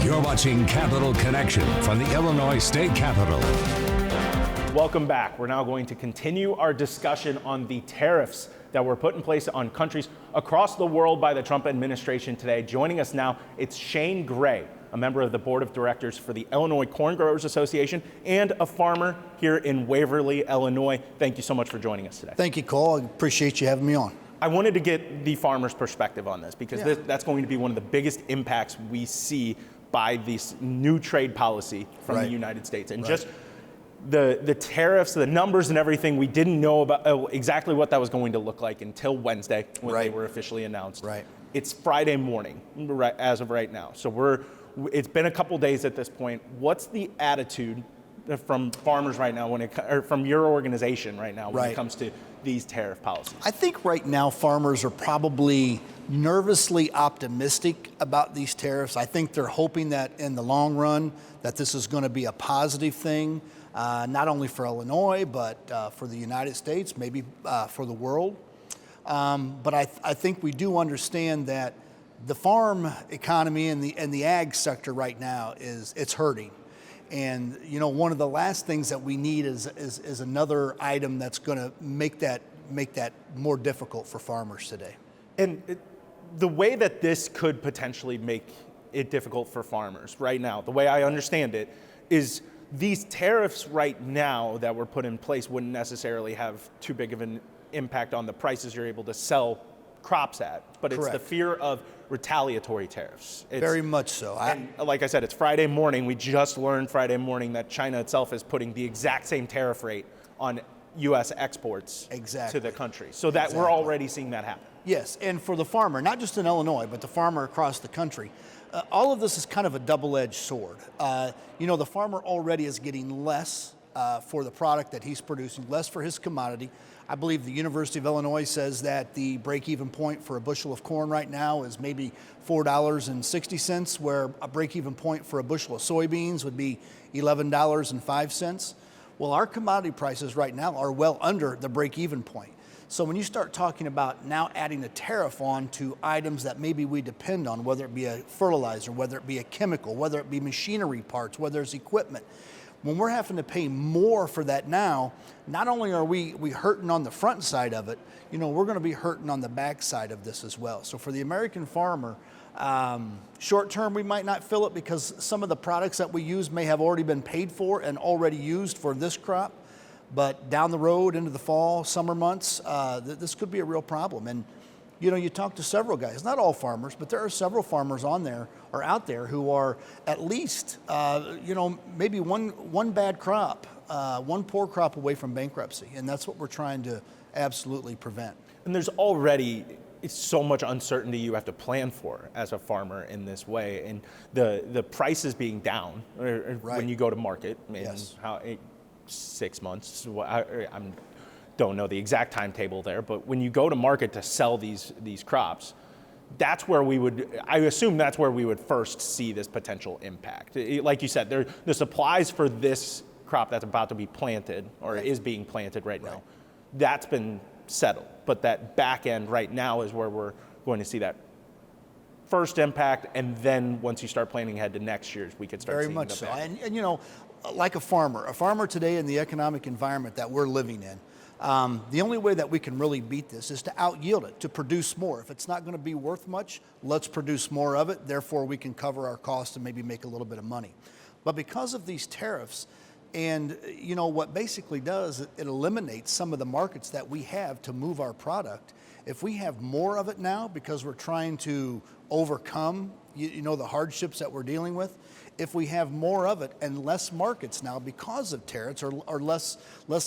You're watching Capital Connection from the Illinois State Capitol. Welcome back. We're now going to continue our discussion on the tariffs that were put in place on countries across the world by the Trump administration today. Joining us now, it's Shane Gray, a member of the board of directors for the Illinois Corn Growers Association and a farmer here in Waverly, Illinois. Thank you so much for joining us today. Thank you, Cole. I appreciate you having me on. I wanted to get the farmer's perspective on this because that's going to be one of the biggest impacts we see by this new trade policy from the United States. And just the tariffs, the numbers and everything, we didn't know about exactly what that was going to look like until Wednesday when they were officially announced. It's Friday morning as of right now. So it's been a couple days at this point. What's the attitude from farmers right now or from your organization right now when it comes to these tariff policies? I think right now farmers are probably nervously optimistic about these tariffs. I think they're hoping that in the long run that this is going to be a positive thing, not only for Illinois, but for the United States, maybe for the world. But I think we do understand that the farm economy and the ag sector right now it's hurting. And you know, one of the last things that we need is another item that's going to make that more difficult for farmers today. And the way that this could potentially make it difficult for farmers right now, the way I understand it, is these tariffs right now that were put in place wouldn't necessarily have too big of an impact on the prices you're able to sell crops at, but it's the fear of retaliatory tariffs. Very much so. And like I said, it's Friday morning. We just learned Friday morning that China itself is putting the exact same tariff rate on U.S. exports to the country. So that we're already seeing that happen. Yes, and for the farmer, not just in Illinois, but the farmer across the country, all of this is kind of a double-edged sword. You know, the farmer already is getting less for the product that he's producing, less for his commodity. I believe the University of Illinois says that the break-even point for a bushel of corn right now is maybe $4.60, where a break-even point for a bushel of soybeans would be $11.05. Well, our commodity prices right now are well under the break-even point. So when you start talking about now adding a tariff on to items that maybe we depend on, whether it be a fertilizer, whether it be a chemical, whether it be machinery parts, whether it's equipment, when we're having to pay more for that now, not only are we hurting on the front side of it, you know, we're going to be hurting on the back side of this as well. So for the American farmer, short term, we might not feel it because some of the products that we use may have already been paid for and already used for this crop. But down the road into the fall, summer months, this could be a real problem. And you know, you talk to several guys, not all farmers, but there are several farmers out there who are at least, you know, maybe one bad crop, one poor crop away from bankruptcy. And that's what we're trying to absolutely prevent. And there's already so much uncertainty you have to plan for as a farmer in this way. And the prices being down when you go to market, how 6 months, I don't know the exact timetable there, but when you go to market to sell these crops, that's where I assume that's where we would first see this potential impact. Like you said, the supplies for this crop that's about to be planted or is being planted right now, that's been settled. But that back end right now is where we're going to see that first impact, and then once you start planning ahead to next year, we could start seeing very much so. And you know, like a farmer today in the economic environment that we're living in, the only way that we can really beat this is to out-yield it, to produce more. If it's not going to be worth much, let's produce more of it. Therefore, we can cover our costs and maybe make a little bit of money. But because of these tariffs, and you know what basically does, it eliminates some of the markets that we have to move our product. If we have more of it now because we're trying to overcome you know, the hardships that we're dealing with, if we have more of it and less markets now because of tariffs or less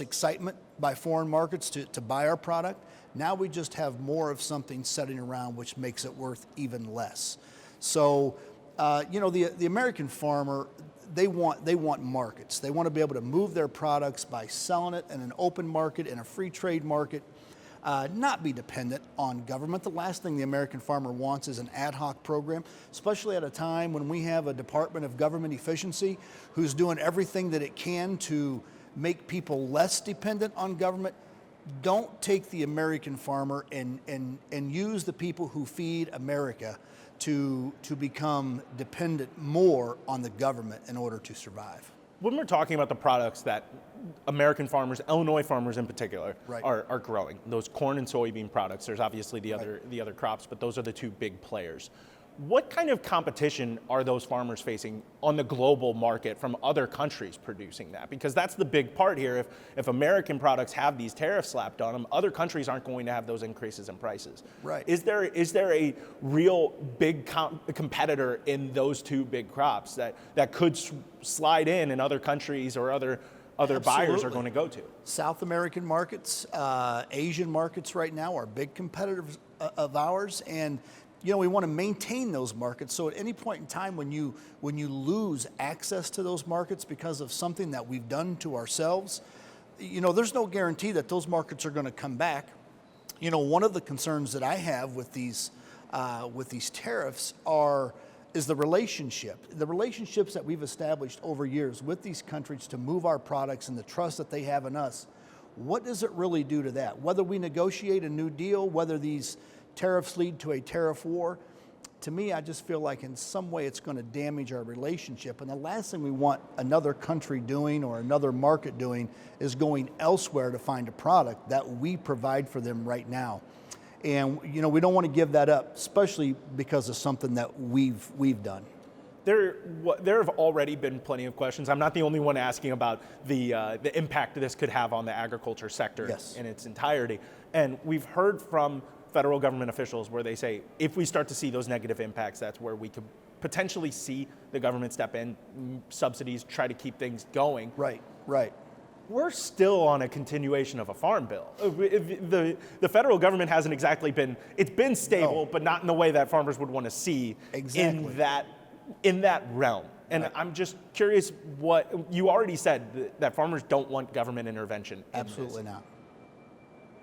excitement by foreign markets to buy our product, now we just have more of something sitting around, which makes it worth even less. So, you know, the American farmer, they want markets. They want to be able to move their products by selling it in an open market, in a free trade market, not be dependent on government. The last thing the American farmer wants is an ad hoc program, especially at a time when we have a Department of Government Efficiency who's doing everything that it can to make people less dependent on government. Don't take the American farmer and use the people who feed America to become dependent more on the government in order to survive. When we're talking about the products that American farmers, Illinois farmers in particular, Right. are growing, those corn and soybean products, there's obviously the other crops, but those are the two big players. What kind of competition are those farmers facing on the global market from other countries producing that? Because that's the big part here. If American products have these tariffs slapped on them, other countries aren't going to have those increases in prices. Right. Is there a real big competitor in those two big crops that could slide in and other countries or other buyers are going to go to? South American markets, Asian markets right now are big competitors of ours, and we want to maintain those markets. So at any point in time when you lose access to those markets because of something that we've done to ourselves, there's no guarantee that those markets are going to come back. One of the concerns that I have with these tariffs is the relationships that we've established over years with these countries to move our products and the trust that they have in us. What does it really do to that? Whether we negotiate a new deal, whether these tariffs lead to a tariff war, to me, I just feel like in some way it's going to damage our relationship. And the last thing we want another country doing or another market doing is going elsewhere to find a product that we provide for them right now. And we don't want to give that up, especially because of something that we've done. There have already been plenty of questions. I'm not the only one asking about the impact this could have on the agriculture sector in its entirety. And we've heard from federal government officials where they say, if we start to see those negative impacts, that's where we could potentially see the government step in, subsidies, try to keep things going. Right. We're still on a continuation of a farm bill. The federal government hasn't exactly it's been stable, but not in the way that farmers would want to see in that realm. And I'm just curious what, you already said that farmers don't want government intervention. Absolutely not.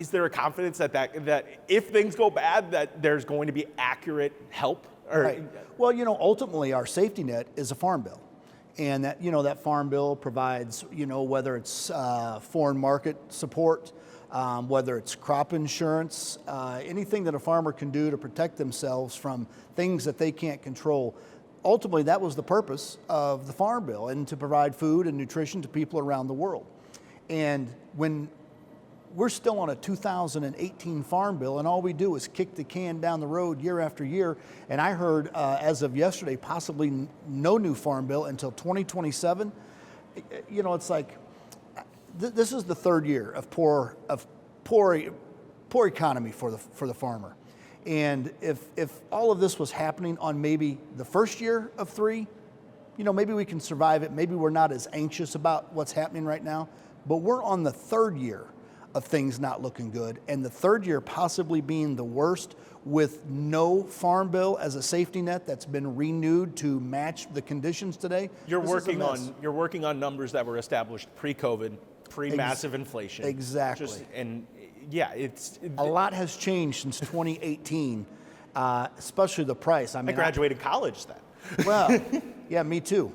Is there a confidence that if things go bad, that there's going to be accurate help? Right. Well, ultimately our safety net is a farm bill. And that farm bill provides, whether it's foreign market support, whether it's crop insurance, anything that a farmer can do to protect themselves from things that they can't control. Ultimately, that was the purpose of the farm bill, and to provide food and nutrition to people around the world. And when we're still on a 2018 farm bill, and all we do is kick the can down the road year after year. And I heard, as of yesterday, possibly no new farm bill until 2027. It's like this is the third year of poor economy for the farmer. And if all of this was happening on maybe the first year of three, maybe we can survive it. Maybe we're not as anxious about what's happening right now. But we're on the third year of things not looking good, and the third year possibly being the worst, with no farm bill as a safety net that's been renewed to match the conditions today. You're working on numbers that were established pre-COVID, pre-massive inflation. Exactly. A lot has changed since 2018, especially the price. I graduated college then. Well, yeah, me too.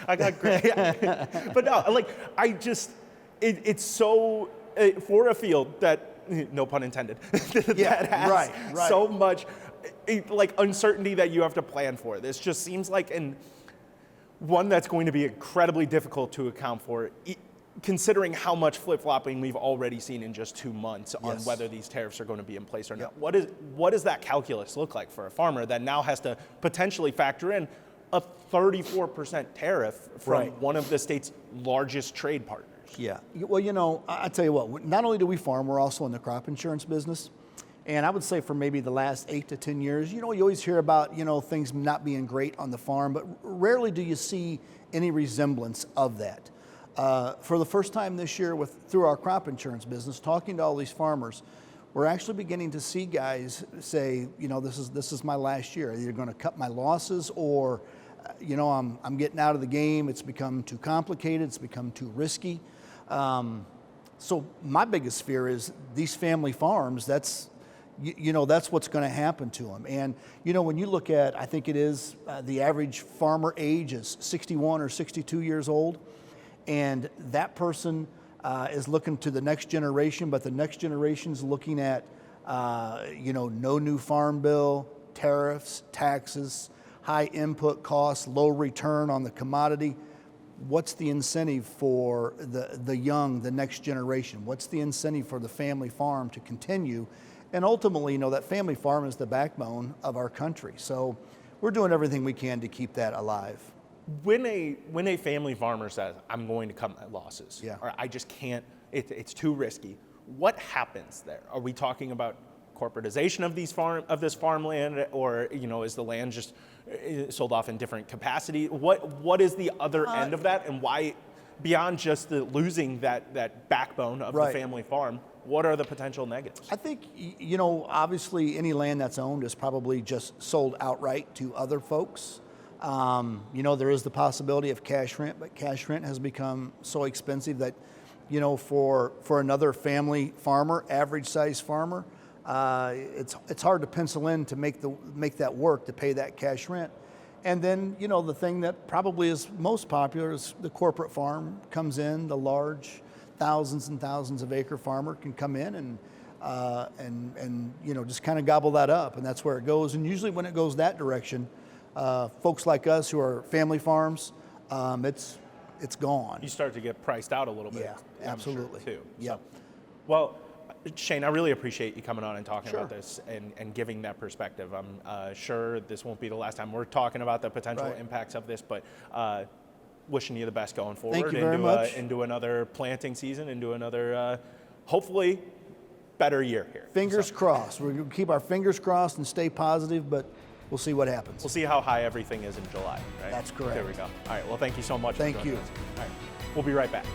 I got great. But no, it's so. For a field that, no pun intended, that has so much uncertainty that you have to plan for. This just seems like one that's going to be incredibly difficult to account for, considering how much flip-flopping we've already seen in just 2 months on whether these tariffs are going to be in place or not. What does that calculus look like for a farmer that now has to potentially factor in a 34% tariff from one of the state's largest trade partners? Yeah. Well, I tell you what, not only do we farm, we're also in the crop insurance business. And I would say for maybe the last 8 to 10 years, you always hear about, things not being great on the farm, but rarely do you see any resemblance of that. For the first time this year through our crop insurance business, talking to all these farmers, we're actually beginning to see guys say, this is my last year. You're going to cut my losses, or, I'm getting out of the game. It's become too complicated. It's become too risky. So my biggest fear is these family farms, that's what's going to happen to them. And, when you look at, I think it is the average farmer age is 61 or 62 years old. And that person is looking to the next generation, but the next generation's looking at, no new farm bill, tariffs, taxes, high input costs, low return on the commodity. What's the incentive for the young, the next generation? What's the incentive for the family farm to continue? And ultimately, that family farm is the backbone of our country. So we're doing everything we can to keep that alive. When a family farmer says, I'm going to cut my losses, or I just can't, it's too risky, what happens there? Are we talking about corporatization of this farmland, or is the land just sold off in different capacity? What is the other end of that, and why, beyond just the losing that backbone of the family farm, what are the potential negatives? I think obviously any land that's owned is probably just sold outright to other folks. There is the possibility of cash rent, but cash rent has become so expensive that for another family farmer, average size farmer, it's hard to pencil in to make that work, to pay that cash rent. And then the thing that probably is most popular is the corporate farm comes in. The large thousands and thousands of acre farmer can come in and just kind of gobble that up, and that's where it goes. And usually when it goes that direction, folks like us who are family farms, it's gone. You start to get priced out a little bit. Yeah, absolutely. Sure, too. Yeah. So, well, Shane, I really appreciate you coming on and talking about this and giving that perspective. I'm sure this won't be the last time we're talking about the potential impacts of this, but wishing you the best going forward. Thank you very much. Into another planting season, into another, hopefully, better year here. Fingers crossed. We're going to keep our fingers crossed and stay positive, but we'll see what happens. We'll see how high everything is in July, right? That's correct. There we go. All right, well, thank you so much. Thank you. All right, we'll be right back.